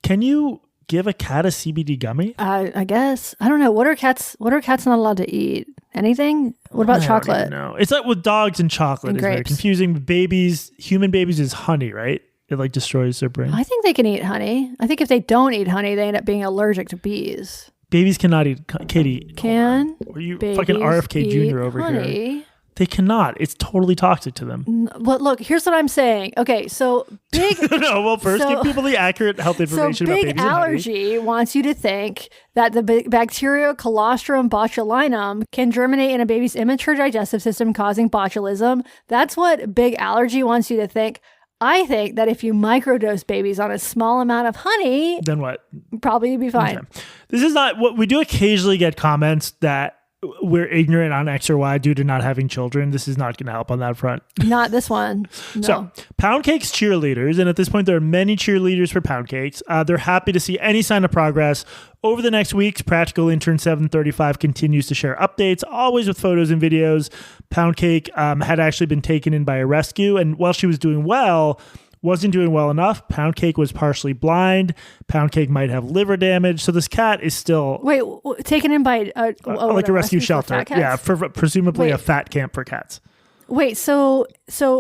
Can you give a cat a CBD gummy? I guess. I don't know. What are cats not allowed to eat? Anything? What about chocolate? No, it's like with dogs and chocolate. It's very confusing. Babies, human babies is honey, right? It like destroys their brain. I think they can eat honey. I think if they don't eat honey, they end up being allergic to bees. Babies cannot eat. Katie, can? Are you fucking RFK Jr. over honey? here? They cannot. It's totally toxic to them. But look, here's what I'm saying. Okay, so big. No, well, first give people the accurate health information about babies and honey. Big allergy wants you to think that the bacteria Colostrum botulinum can germinate in a baby's immature digestive system, causing botulism. That's what big allergy wants you to think. I think that if you microdose babies on a small amount of honey, then what? Probably you'd be fine. Okay. This is not what we do. Occasionally get comments that we're ignorant on X or Y due to not having children. This is not going to help on that front. Not this one. No. So Pound Cake's cheerleaders, and at this point there are many cheerleaders for Pound Cakes. They're happy to see any sign of progress. Over the next weeks, Practical Intern 735 continues to share updates, always with photos and videos. Pound Cake had actually been taken in by a rescue, and while she was doing well, wasn't doing well enough. Pound Cake was partially blind. Pound Cake might have liver damage. So this cat is still... Wait, taken in by like a rescue shelter. Yeah, for presumably a fat camp for cats. Wait, so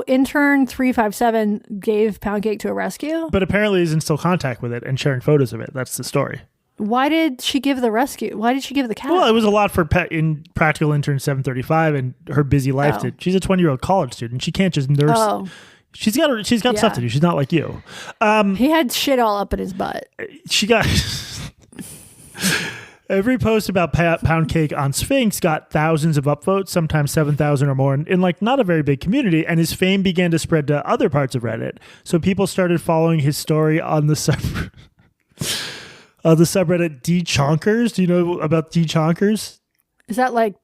intern 357 gave Pound Cake to a rescue? But apparently is in still contact with it and sharing photos of it. That's the story. Why did she give the rescue? Why did she give the cat? Well, it was a lot for in Practical Intern 735 and her busy life. She's a 20-year-old college student. She can't just nurse... Oh. She's got stuff to do. She's not like you. He had shit all up in his butt. She got every post about Pound Cake on Sphinx got thousands of upvotes, sometimes 7,000 or more, in like not a very big community. And his fame began to spread to other parts of Reddit. So people started following his story on the subreddit D-Chonkers. Do you know about D-Chonkers? Is that like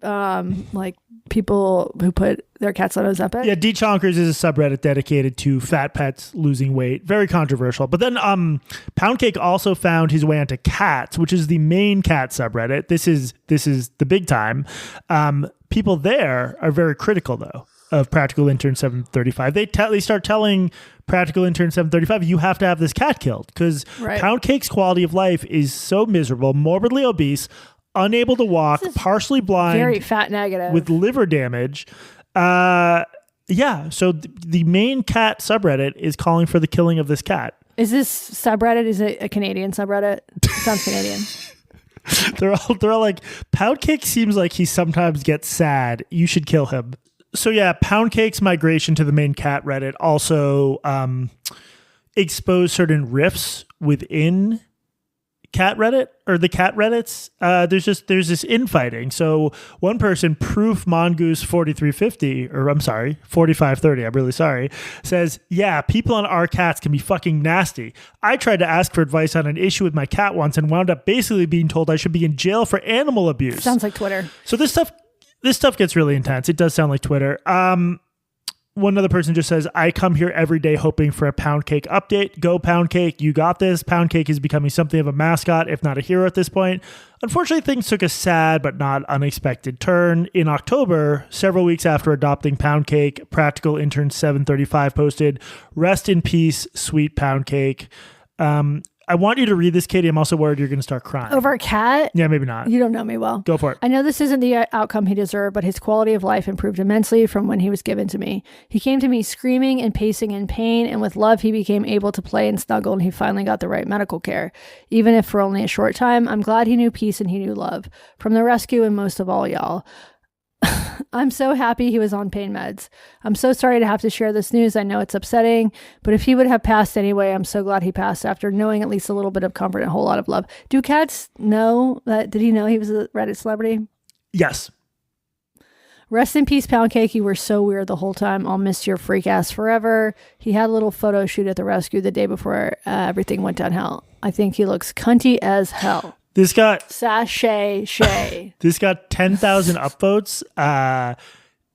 people who put their cats on Ozempic? Yeah, D-Chonkers is a subreddit dedicated to fat pets losing weight. Very controversial. But then Pound Cake also found his way onto cats, which is the main cat subreddit. This is the big time. People there are very critical, though, of Practical Intern 735. They start telling Practical Intern 735, you have to have this cat killed because Pound Cake's quality of life is so miserable, morbidly obese, unable to walk, partially blind, Very fat negative. with liver damage. So the main cat subreddit is calling for the killing of this cat. Is this subreddit, is it a Canadian subreddit? It sounds Canadian. They're all like, Pound Cake seems like he sometimes gets sad. You should kill him. So yeah, Pound Cake's migration to the main cat Reddit also exposed certain rifts within cat Reddit or the cat Reddits. There's this infighting. So one person, Proof Mongoose 4350, or I'm sorry, 4530, I'm really sorry, says, yeah, people on our cats can be fucking nasty. I tried to ask for advice on an issue with my cat once and wound up basically being told I should be in jail for animal abuse. Sounds like Twitter. So this stuff gets really intense. It does sound like Twitter. One other person just says, I come here every day hoping for a Pound Cake update. Go Pound Cake. You got this. Pound Cake is becoming something of a mascot, if not a hero at this point. Unfortunately, things took a sad but not unexpected turn. In October, several weeks after adopting Pound Cake, Practical Intern 735 posted, rest in peace, sweet Pound Cake. I want you to read this, Katie. I'm also worried you're going to start crying. Over a cat? Yeah, maybe not. You don't know me well. Go for it. I know this isn't the outcome he deserved, but his quality of life improved immensely from when he was given to me. He came to me screaming and pacing in pain, and with love, he became able to play and snuggle, and he finally got the right medical care. Even if for only a short time, I'm glad he knew peace and he knew love. From the rescue and most of all, y'all. I'm so happy he was on pain meds. I'm so sorry to have to share this news. I know it's upsetting, but if he would have passed anyway, I'm so glad he passed after knowing at least a little bit of comfort and a whole lot of love. Do cats know that? Did he know he was a Reddit celebrity? Yes. Rest in peace, Pound Cake. You were so weird the whole time. I'll miss your freak ass forever. He had a little photo shoot at the rescue the day before everything went downhill. I think he looks cunty as hell. This got Sashay Shay. This got 10,000 upvotes.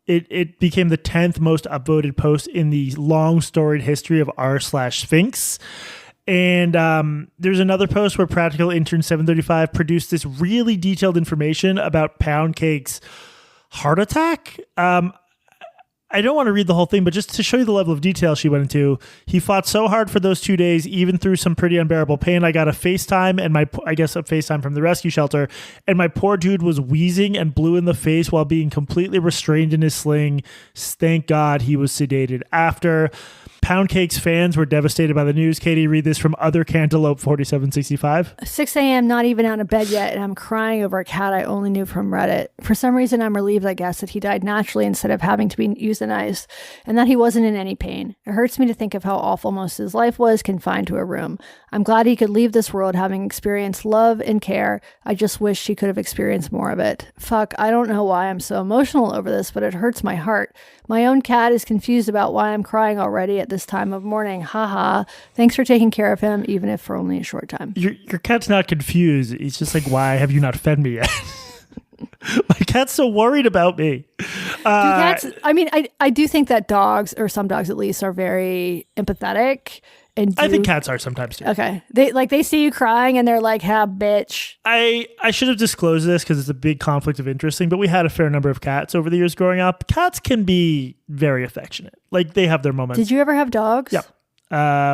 It became the 10th most upvoted post in the long storied history of r/Sphinx. And there's another post where Practical Intern 735 produced this really detailed information about Pound Cake's heart attack. I don't want to read the whole thing, but just to show you the level of detail she went into, he fought so hard for those 2 days, even through some pretty unbearable pain. I got a FaceTime and a FaceTime from the rescue shelter, and my poor dude was wheezing and blue in the face while being completely restrained in his sling. Thank God he was sedated after. Pound Cake's fans were devastated by the news. Katie, read this from Other Cantaloupe 4765. 6 a.m., not even out of bed yet, and I'm crying over a cat I only knew from Reddit. For some reason, I'm relieved, I guess, that he died naturally instead of having to be euthanized, and that he wasn't in any pain. It hurts me to think of how awful most of his life was, confined to a room. I'm glad he could leave this world having experienced love and care. I just wish he could have experienced more of it. Fuck, I don't know why I'm so emotional over this, but it hurts my heart. My own cat is confused about why I'm crying already at this time of morning. Haha. Thanks for taking care of him, even if for only a short time. Your cat's not confused. He's just like, why have you not fed me yet? My cat's so worried about me. Cats, I mean, I do think that dogs, or some dogs at least, are very empathetic. And I think cats are sometimes too. Okay. They see you crying and they're like, ha, bitch. I should have disclosed this because it's a big conflict of interest thing, but we had a fair number of cats over the years growing up. Cats can be very affectionate. Like, they have their moments. Did you ever have dogs? Yep.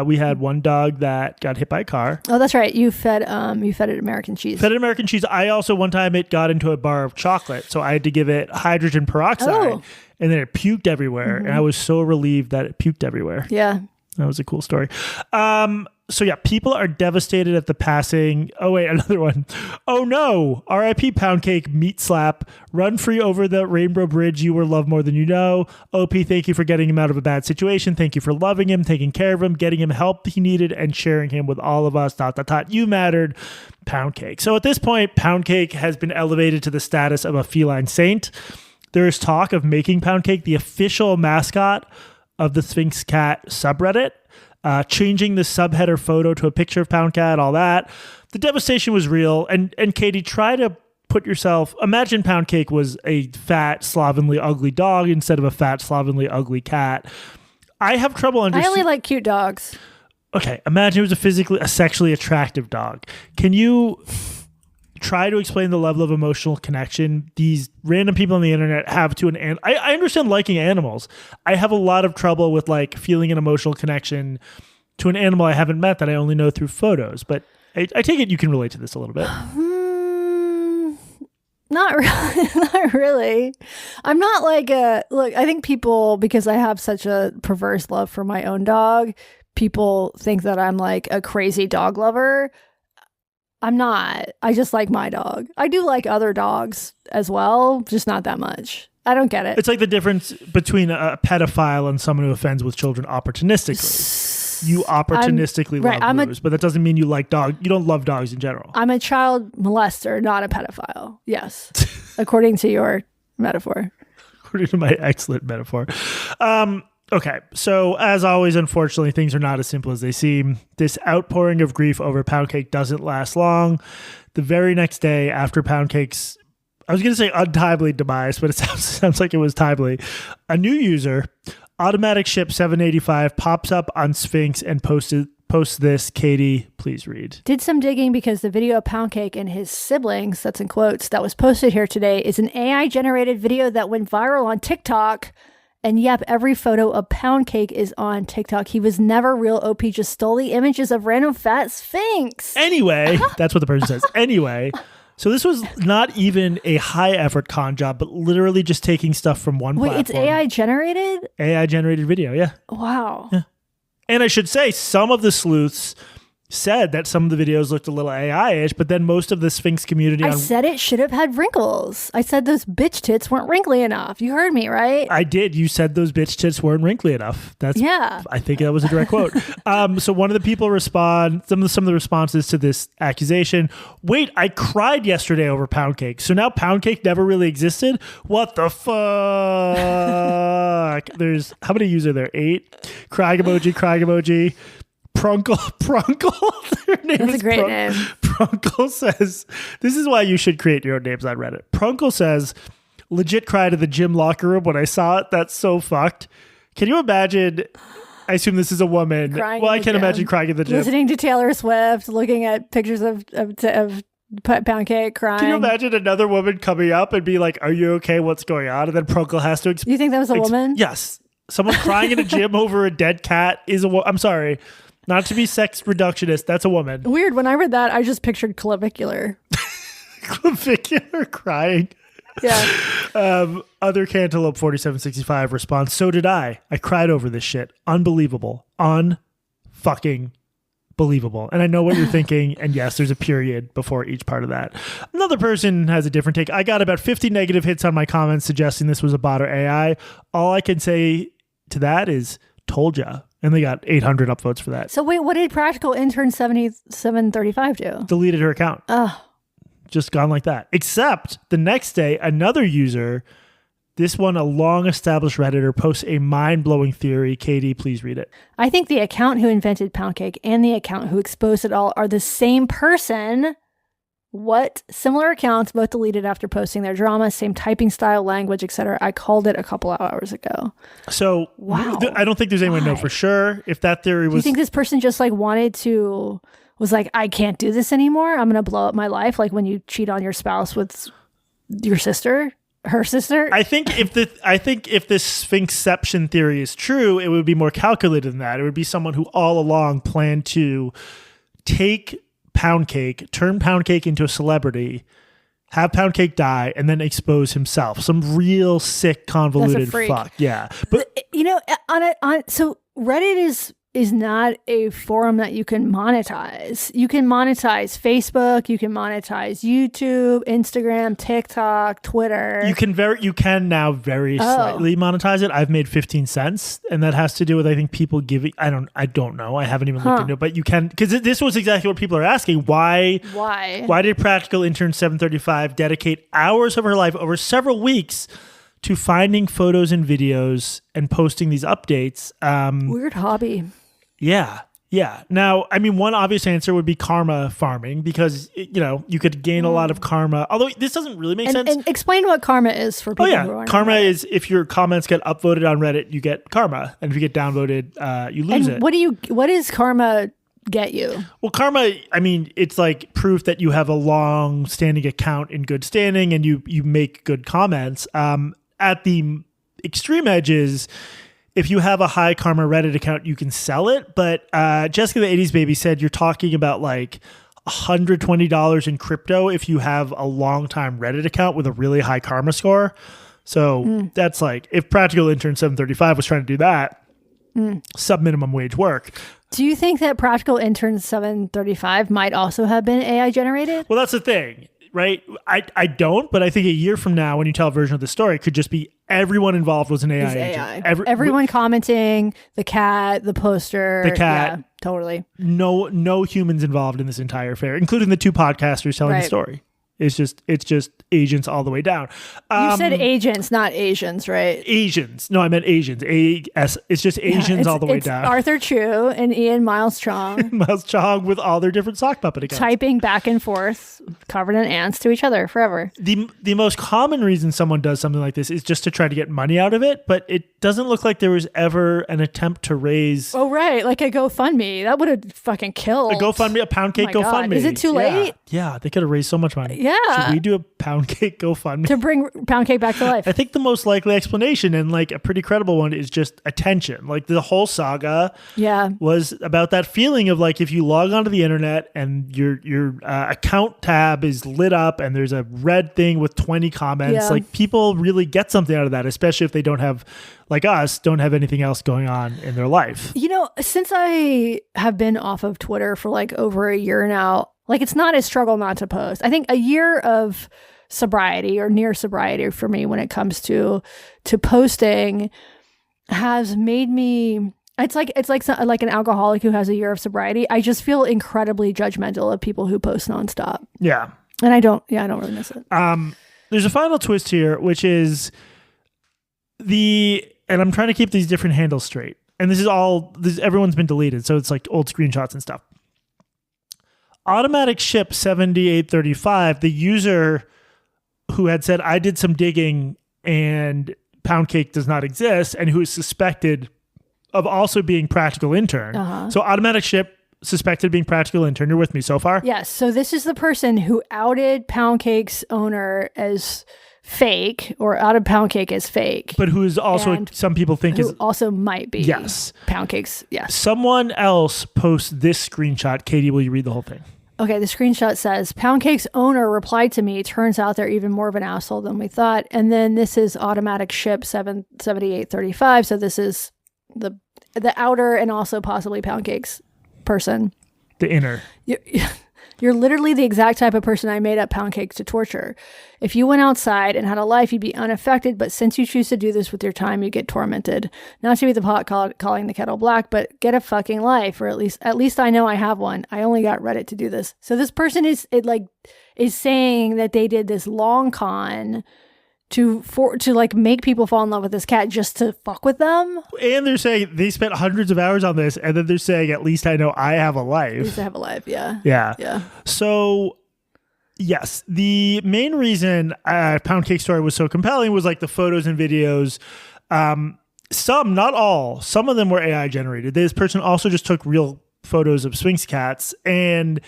We had one dog that got hit by a car. Oh, that's right. You fed it American cheese. Fed it American cheese. I also, one time, it got into a bar of chocolate, so I had to give it hydrogen peroxide, and then it puked everywhere, and I was so relieved that it puked everywhere. Yeah. That was a cool story. So yeah, people are devastated at the passing. Oh wait, another one. Oh no, R.I.P. Pound Cake, meat slap, run free over the Rainbow Bridge. You were loved more than you know. OP, thank you for getting him out of a bad situation. Thank you for loving him, taking care of him, getting him help he needed, and sharing him with all of us. ... You mattered, Pound Cake. So at this point, Pound Cake has been elevated to the status of a feline saint. There is talk of making Pound Cake the official mascot of the Sphinx Cat subreddit, changing the subheader photo to a picture of Pound Cat, all that. The devastation was real. And Katie, try to put yourself, imagine Pound Cake was a fat, slovenly, ugly dog instead of a fat, slovenly, ugly cat. I have trouble understanding. I only like cute dogs. Okay, imagine it was a sexually attractive dog. Can you try to explain the level of emotional connection these random people on the internet have to an animal? I understand liking animals. I have a lot of trouble with like feeling an emotional connection to an animal I haven't met that I only know through photos. But I take it you can relate to this a little bit. Not really. Not really. I'm not like look, I think people, because I have such a perverse love for my own dog, people think that I'm like a crazy dog lover. I'm not. I just like my dog. I do like other dogs as well, just not that much. I don't get it. It's like the difference between a pedophile and someone who offends with children opportunistically. You opportunistically love Lou's, but that doesn't mean you like dogs. You don't love dogs in general. I'm a child molester, not a pedophile. Yes, according to your metaphor. According to my excellent metaphor. Okay, so as always, unfortunately, things are not as simple as they seem. This outpouring of grief over Pound Cake doesn't last long. The very next day after Pound Cake's, I was going to say untimely demise, but it sounds like it was timely. A new user, Automatic Ship 785, pops up on Sphinx and posts this. Katie, please read. Did some digging because the video of Pound Cake and his siblings, that's in quotes, that was posted here today is an AI-generated video that went viral on TikTok. And yep, every photo of Pound Cake is on TikTok. He was never real. OP just stole the images of random fat Sphinx. Anyway, that's what the person says. Anyway, so this was not even a high effort con job, but literally just taking stuff from one platform. Wait, it's AI generated? AI generated video, yeah. Wow. Yeah. And I should say, some of the sleuths said that some of the videos looked a little AI-ish, but then most of the Sphinx community... I said it should have had wrinkles. I said those bitch tits weren't wrinkly enough. You heard me, right? I did. You said those bitch tits weren't wrinkly enough. Yeah. I think that was a direct quote. So one of the people respond, some of the responses to this accusation, wait, I cried yesterday over Pound Cake. So now Pound Cake never really existed? What the fuck? There's, how many users are there? 8? Crying emoji. Prunkle. Their name That's is a great name. Prunkle says, this is why you should create your own names on Reddit. Prunkle says, legit cried in the gym locker room when I saw it. That's so fucked. Can you imagine? I assume this is a woman. I can't imagine crying in the gym. Listening to Taylor Swift, looking at pictures of Pound Cake, crying. Can you imagine another woman coming up and be like, are you okay? What's going on? And then Prunkle has to You think that was a woman? Yes. Someone crying in a gym over a dead cat is a woman. I'm sorry. Not to be sex reductionist, that's a woman. Weird. When I read that, I just pictured clavicular. Clavicular crying. Yeah. Other Cantaloupe 4765 responds, so did I. I cried over this shit. Unbelievable. Unfucking believable. And I know what you're thinking. And yes, there's a period before each part of that. Another person has a different take. I got about 50 negative hits on my comments suggesting this was a bot or AI. All I can say to that is, told ya. And they got 800 upvotes for that. So wait, what did Practical Intern 7735 do? Deleted her account. Just gone like that. Except the next day, another user, this one a long-established Redditor, posts a mind-blowing theory. Katie, please read it. I think the account who invented Pound Cake and the account who exposed it all are the same person. What? Similar accounts, both deleted after posting their drama, same typing style, language, etc. I called it a couple of hours ago. So, wow. I don't think there's anyone to know for sure if that theory was... Do you think this person just like was like, I can't do this anymore? I'm going to blow up my life, like when you cheat on your spouse with your sister, her sister? I think if this Sphinxception theory is true, it would be more calculated than that. It would be someone who all along planned to take Pound Cake, turn Pound Cake into a celebrity, have Pound Cake die, and then expose himself. Some real sick, convoluted fuck. Yeah. But so Reddit is not a forum that you can monetize. You can monetize Facebook, you can monetize YouTube, Instagram, TikTok, Twitter. You can now very slightly monetize it. I've made 15 cents, and that has to do with, I think, people giving, I don't know. I haven't even looked into it, but you can, because this was exactly what people are asking. Why did Practical Intern 735 dedicate hours of her life over several weeks to finding photos and videos and posting these updates? Weird hobby. Yeah. Now, I mean, one obvious answer would be karma farming, because, you could gain a lot of karma. Although this doesn't really make sense. And explain what karma is for people who aren't. Karma is if your comments get upvoted on Reddit, you get karma. And if you get downvoted, you lose it. What does karma get you? Well, karma, I mean, it's like proof that you have a long-standing account in good standing and you make good comments. At the extreme edges, if you have a high karma Reddit account, you can sell it. But Jessica the 80s Baby said you're talking about like $120 in crypto if you have a long time Reddit account with a really high karma score. So that's like, if Practical Intern 735 was trying to do that, sub minimum wage work. Do you think that Practical Intern 735 might also have been AI generated? Well, that's the thing, right? I don't, but I think a year from now, when you tell a version of the story, it could just be everyone involved was an AI agent. Everyone commenting, the cat, the poster. The cat. Yeah, totally. No humans involved in this entire affair, including the two podcasters telling the story. It's just agents all the way down. You said agents, not Asians, right? Asians. No, I meant Asians. It's just Asians all the way down. Arthur Chu and Ian Miles Chong. Miles Chong with all their different sock puppet accounts. Typing back and forth, covered in ants to each other forever. The most common reason someone does something like this is just to try to get money out of it, but it doesn't look like there was ever an attempt to raise... Oh, right. Like a GoFundMe. That would have fucking killed. A GoFundMe, a pound cake GoFundMe. Is it too late? Yeah, they could have raised so much money. Yeah. Should we do a pound cake GoFundMe? To bring pound cake back to life. I think the most likely explanation, and like a pretty credible one, is just attention. Like the whole saga was about that feeling of like, if you log onto the internet and your account tab is lit up and there's a red thing with 20 comments, like people really get something out of that, especially if they don't have, like us, don't have anything else going on in their life. You know, since I have been off of Twitter for like over a year now, like it's not a struggle not to post. I think a year of sobriety or near sobriety for me when it comes to posting has made me, it's like an alcoholic who has a year of sobriety. I just feel incredibly judgmental of people who post nonstop. Yeah. And I don't really miss it. There's a final twist here, which is and I'm trying to keep these different handles straight. And everyone's been deleted. So it's like old screenshots and stuff. Automatic Ship 7835, the user who had said, I did some digging and pound cake does not exist, and who is suspected of also being Practical Intern. So Automatic Ship suspected of being Practical Intern. You're with me so far? Yes. So this is the person who outed pound cake's owner as fake, or outed pound cake as fake. But who is also, some people think is also might be pound cake's. Yes. Someone else posts this screenshot. Katie, will you read the whole thing? Okay, the screenshot says, Pound Cake's owner replied to me, turns out they're even more of an asshole than we thought. And then this is Automatic Ship 7835. So this is the outer and also possibly Pound Cake's person. The inner. You're literally the exact type of person I made up Pound Cake to torture. If you went outside and had a life, you'd be unaffected, but since you choose to do this with your time, you get tormented. Not to be the pot calling the kettle black, but get a fucking life, or at least I know I have one. I only got Reddit to do this. So this person is saying that they did this long con to like make people fall in love with this cat just to fuck with them. And they're saying they spent hundreds of hours on this, and then they're saying, at least I know I have a life. At least I have a life, yeah. Yeah. So, yes, the main reason Pound Cake story was so compelling was like the photos and videos. Some, not all, some of them were AI generated. This person also just took real photos of Sphinx cats, and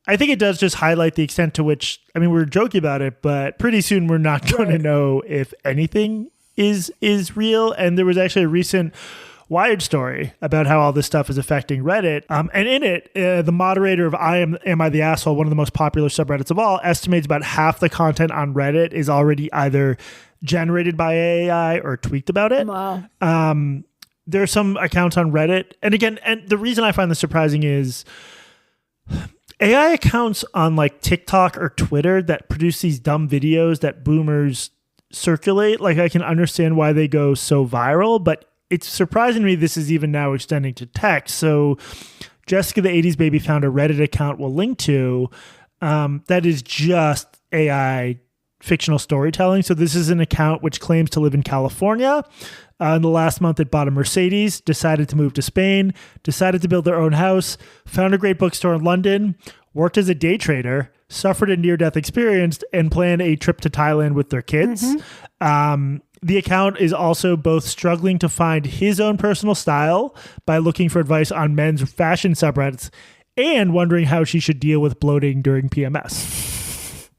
I think it does just highlight the extent to which, I mean, we're joking about it, but pretty soon we're not going to know if anything is real. And there was actually a recent Wired story about how all this stuff is affecting Reddit. And in it, the moderator of Am I the Asshole, one of the most popular subreddits of all, estimates about half the content on Reddit is already either generated by AI or tweaked about it. Wow. There are some accounts on Reddit. And again, and the reason I find this surprising is AI accounts on like TikTok or Twitter that produce these dumb videos that boomers circulate. Like I can understand why they go so viral, but it's surprising to me this is even now extending to text. So Jessica, the 80s baby, found a Reddit account we'll link to that is just AI fictional storytelling. So this is an account which claims to live in California. In the last month, it bought a Mercedes, decided to move to Spain, decided to build their own house, found a great bookstore in London, worked as a day trader, suffered a near-death experience, and planned a trip to Thailand with their kids. Mm-hmm. The account is also both struggling to find his own personal style by looking for advice on men's fashion subreddits and wondering how she should deal with bloating during PMS.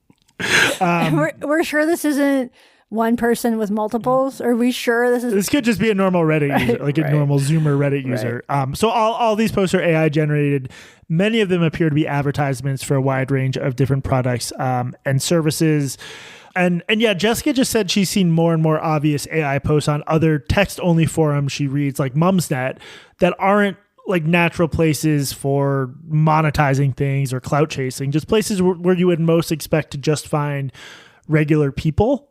We're sure this isn't one person with multiples? Are we sure this is... This could just be a normal Reddit user, like a normal Zoomer Reddit user. So all these posts are AI generated. Many of them appear to be advertisements for a wide range of different products and services. And yeah, Jessica just said she's seen more and more obvious AI posts on other text-only forums she reads, like Mumsnet, that aren't like natural places for monetizing things or clout chasing, just places where you would most expect to just find regular people.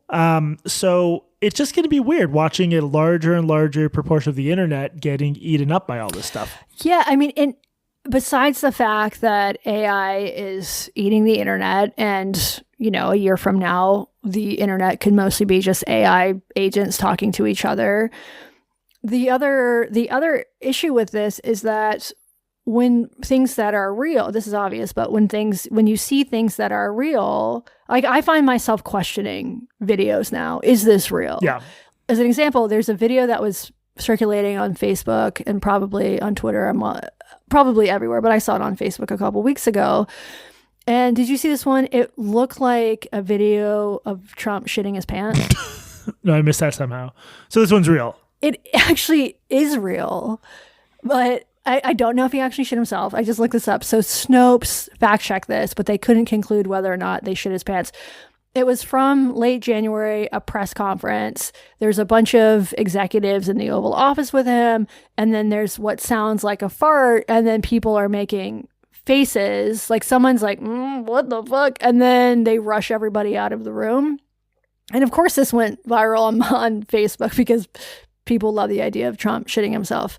So it's just going to be weird watching a larger and larger proportion of the internet getting eaten up by all this stuff. Yeah, I mean, besides the fact that AI is eating the internet and, you know, a year from now, the internet could mostly be just AI agents talking to each other. The other issue with this is that when things that are real, this is obvious, but when you see things that are real, like I find myself questioning videos now. Is this real? Yeah. As an example, there's a video that was circulating on Facebook and probably on Twitter. Probably everywhere, but I saw it on Facebook a couple weeks ago. And did you see this one? It looked like a video of Trump shitting his pants. No, I missed that somehow. So this one's real. It actually is real, but I don't know if he actually shit himself. I just looked this up. So Snopes fact checked this, but they couldn't conclude whether or not they shit his pants. It was from late January, a press conference. There's a bunch of executives in the Oval Office with him. And then there's what sounds like a fart. And then people are making faces. Like someone's like, what the fuck? And then they rush everybody out of the room. And of course, this went viral on Facebook because people love the idea of Trump shitting himself.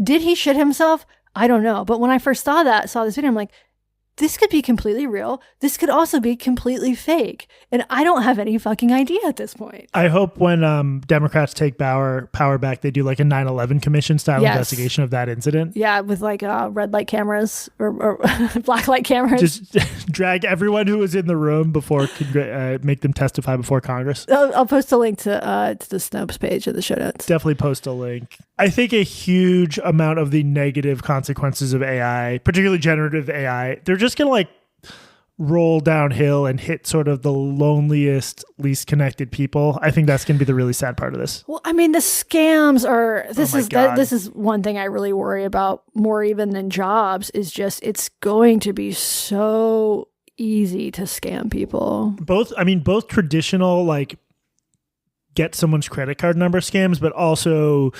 Did he shit himself? I don't know. But when I first saw this video, I'm like, this could be completely real. This could also be completely fake. And I don't have any fucking idea at this point. I hope when Democrats take power back, they do like a 9/11 commission style investigation of that incident. Yeah, with like red light cameras or black light cameras. Just drag everyone who was in the room before, make them testify before Congress. I'll post a link to the Snopes page of the show notes. Definitely post a link. I think a huge amount of the negative consequences of AI, particularly generative AI, they're just going to like roll downhill and hit sort of the loneliest, least connected people. I think that's going to be the really sad part of this. Well, I mean, the scams are, this is one thing I really worry about more even than jobs is just, it's going to be so easy to scam people. Both traditional, like, get someone's credit card number scams, but also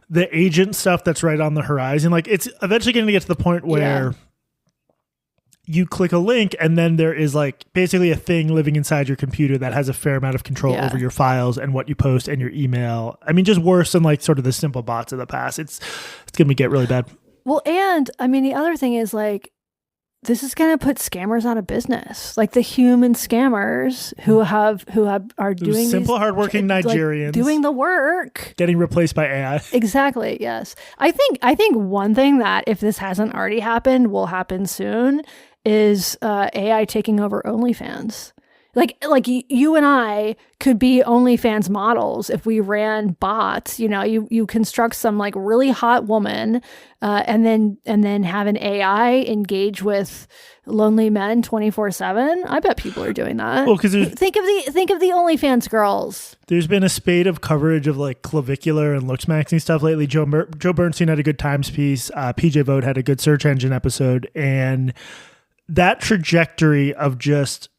the agent stuff that's right on the horizon. Like it's eventually going to get to the point where you click a link and then there is like basically a thing living inside your computer that has a fair amount of control over your files and what you post and your email. I mean, just worse than like sort of the simple bots of the past. It's going to get really bad. Well, and I mean, the other thing is like, this is going to put scammers out of business, like the human scammers who are doing simple, hardworking Nigerians doing the work, getting replaced by AI. Exactly. Yes, I think one thing that if this hasn't already happened will happen soon is AI taking over OnlyFans. Like you and I could be OnlyFans models if we ran bots. You know, you construct some like really hot woman, and then have an AI engage with lonely men 24/7. I bet people are doing that. Well, because think of the OnlyFans girls. There's been a spate of coverage of like clavicular and looks maxing stuff lately. Joe Bernstein had a good Times piece. PJ Vogt had a good search engine episode, and that trajectory of just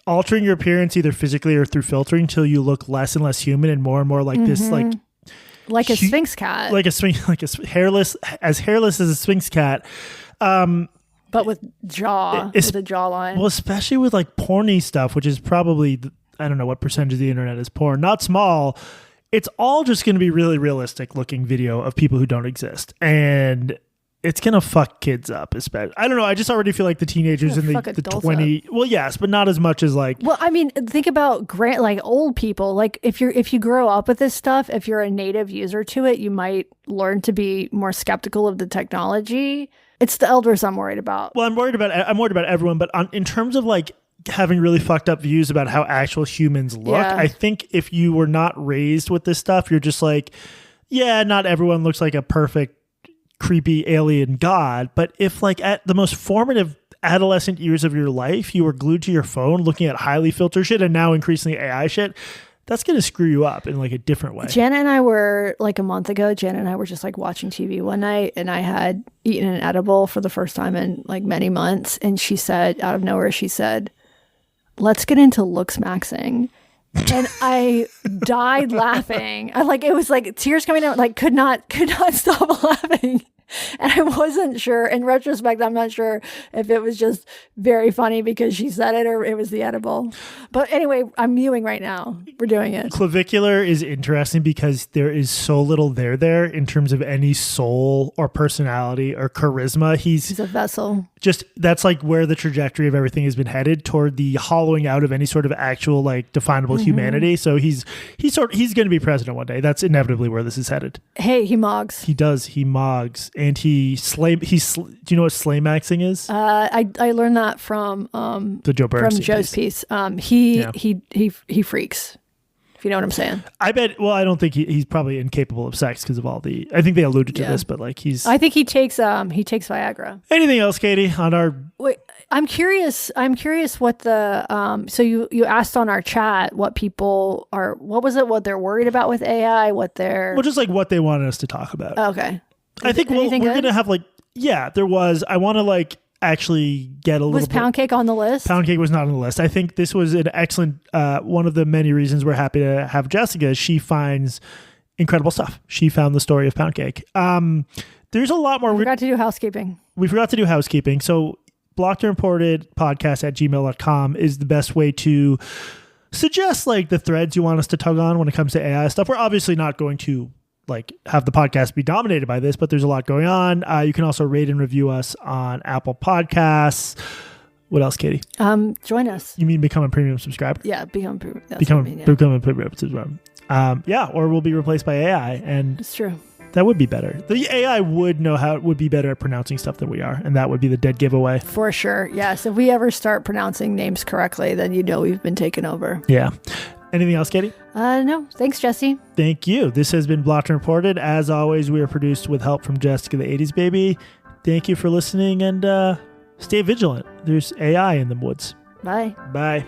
altering your appearance either physically or through filtering till you look less and less human and more like this like a sphinx cat, like a hairless as a sphinx cat, but with a jawline. Well, especially with like porny stuff, which is probably I don't know what percentage of the internet is porn, not small. It's all just going to be really realistic looking video of people who don't exist, and it's going to fuck kids up, especially. I don't know. I just already feel like the teenagers in the 20... Well, yes, but not as much as like... Well, I mean, think about like old people. Like if you grow up with this stuff, if you're a native user to it, you might learn to be more skeptical of the technology. It's the elders I'm worried about. Well, I'm worried about everyone, but in terms of like having really fucked up views about how actual humans look, I think if you were not raised with this stuff, you're just like, yeah, not everyone looks like a perfect creepy alien god, but if like at the most formative adolescent years of your life you were glued to your phone looking at highly filtered shit and now increasingly AI shit, that's going to screw you up in like a different way. Jana and I were like a month ago. Jana and I were just like watching TV one night, and I had eaten an edible for the first time in like many months. And she said, out of nowhere, she said, "Let's get into looks maxing." And I died laughing. It was like tears coming out, like could not stop laughing. And I wasn't sure. In retrospect, I'm not sure if it was just very funny because she said it or it was the edible. But anyway, I'm mewing right now. We're doing it. Clavicular is interesting because there is so little there in terms of any soul or personality or charisma. He's a vessel. Just that's like where the trajectory of everything has been headed, toward the hollowing out of any sort of actual like definable humanity. So he's going to be president one day. That's inevitably where this is headed. Hey, he mogs. He does. He mogs. And do you know what slay maxing is? I learned that from the Joe Bernstein Joe's piece. He freaks. If you know what I'm saying. I bet. Well, I don't think he's probably incapable of sex because of all the. I think they alluded to this, but like he's. I think he takes Viagra. Anything else, Katie? On our. Wait, I'm curious what the So you asked on our chat what people are. What was it? What they're worried about with AI? What they're. Well, just like what they wanted us to talk about. Okay. I think we're going to have there was. I want to actually get a little. Was pound cake on the list? Pound cake was not on the list. I think this was an excellent. One of the many reasons we're happy to have Jessica is she finds incredible stuff. She found the story of pound cake. There's a lot more. We forgot to do housekeeping. We forgot to do housekeeping. So blocked or imported podcast at gmail.com is the best way to suggest the threads you want us to tug on when it comes to AI stuff. We're obviously not going to have the podcast be dominated by this, but there's a lot going on. You can also rate and review us on Apple Podcasts. What else, Katie? Join us. You mean become a premium subscriber? Yeah, become a premium subscriber. Or we'll be replaced by AI, and it's true. That would be better. The AI would be better at pronouncing stuff than we are, and that would be the dead giveaway. For sure. Yes. If we ever start pronouncing names correctly, then we've been taken over. Yeah. Anything else, Katie? No. Thanks, Jesse. Thank you. This has been Blocked and Reported. As always, we are produced with help from Jessica, the 80s baby. Thank you for listening, and stay vigilant. There's AI in the woods. Bye. Bye.